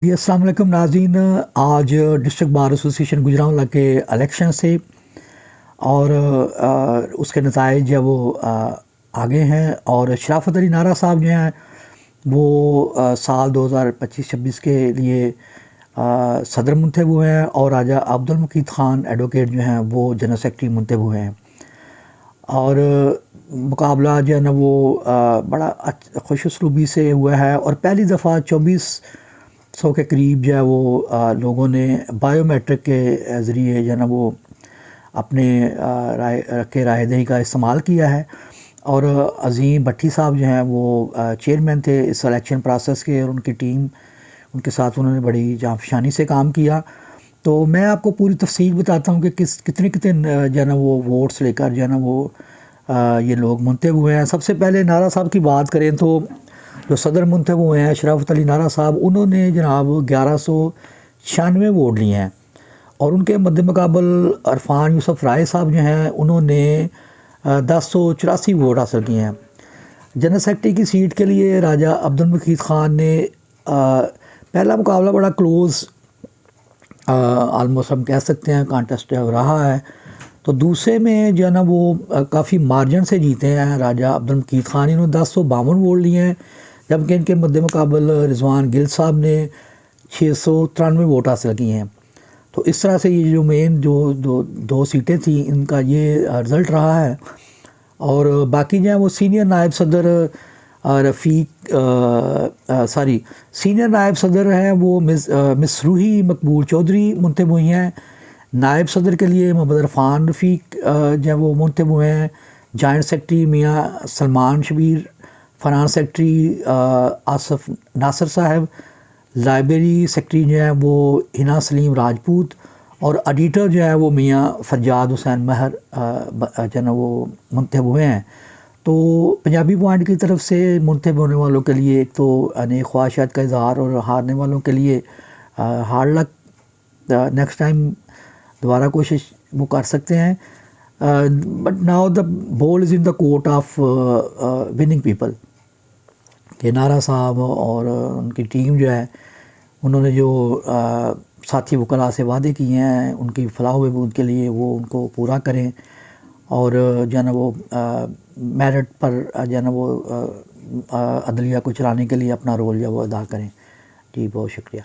جی السلام علیکم ناظرین، آج ڈسٹرکٹ بار ایسوسیشن گجرانوالہ کے الیکشن سے اور اس کے نتائج جو وہ آگے ہیں، اور شرافت علی نارا صاحب جو ہیں وہ سال 2025-26 کے لیے صدر منتخب ہوئے ہیں، اور راجہ عبدالمقید خان ایڈوکیٹ جو ہیں وہ جنرل سیکرٹری منتخب ہوئے ہیں۔ اور مقابلہ جو ہے نا وہ بڑا خوش اسلوبی سے ہوا ہے، اور پہلی دفعہ 2400 کے قریب جو ہے وہ لوگوں نے بائیو میٹرک کے ذریعے جو ہے نا وہ اپنے رائے دہی کا استعمال کیا ہے۔ اور عظیم بھٹی صاحب جو ہیں وہ چیئرمین تھے اس الیکشن پروسیس کے، اور ان کی ٹیم ان کے ساتھ انہوں نے بڑی جانفشانی سے کام کیا۔ تو میں آپ کو پوری تفصیل بتاتا ہوں کہ کتنے جو ہے نا وہ ووٹس لے کر جو ہے نا وہ یہ لوگ منتخب ہوئے ہیں۔ سب سے پہلے نارا صاحب کی بات کریں تو جو صدر منتخب ہوئے ہیں شرافت علی نارا صاحب، انہوں نے جناب 1196 ووٹ لیے ہیں، اور ان کے مد مقابل عرفان یوسف رائے صاحب جو ہیں انہوں نے 1084 ووٹ حاصل کیے ہیں۔ جنرل سیکرٹری کی سیٹ کے لیے راجہ عبدالمقید خان نے پہلا مقابلہ بڑا کلوز آلموسٹ ہم کہہ سکتے ہیں کانٹیسٹ رہا ہے، تو دوسرے میں جو ہے نا وہ کافی مارجن سے جیتے ہیں راجہ عبدالمقید خان، انہوں نے 1052 ووٹ لیے ہیں، جبکہ ان کے مد مقابل رضوان گل صاحب نے 693 ووٹ حاصل کیے ہیں۔ تو اس طرح سے یہ جو مین جو دو سیٹیں تھیں ان کا یہ رزلٹ رہا ہے۔ اور باقی جو ہیں وہ سینئر نائب صدر سینئر نائب صدر ہیں وہ مس روحی مقبول چودھری منتخب ہوئی ہیں۔ نائب صدر کے لیے محمد عرفان رفیق جو ہیں وہ منتخب ہوئے ہیں۔ جوائنٹ سیکرٹری میاں سلمان شبیر، فنانس سیکرٹری آصف ناصر صاحب، لائبریری سیکرٹری جو ہیں وہ ہنا سلیم راجپوت، اور ایڈیٹر جو ہے وہ میاں فجاد حسین مہر جو ہے نا وہ منتخب ہوئے ہیں۔ تو پنجابی پوائنٹ کی طرف سے منتخب ہونے والوں کے لیے ایک تو نیک خواہشات کا اظہار، اور ہارنے والوں کے لیے ہارڈ لک، نیکسٹ ٹائم دوبارہ کوشش وہ کر سکتے ہیں۔ But now the ball is in the court of winning people, کہ نارا صاحب اور ان کی ٹیم جو ہے انہوں نے جو ساتھی وکلاء سے وعدے کیے ہیں ان کی فلاح و بہبود کے لیے وہ ان کو پورا کریں، اور جو ہے نا وہ میرٹ پر جو ہے نا وہ عدلیہ کو چلانے کے لیے اپنا رول جو وہ ادا کریں۔ جی بہت شکریہ۔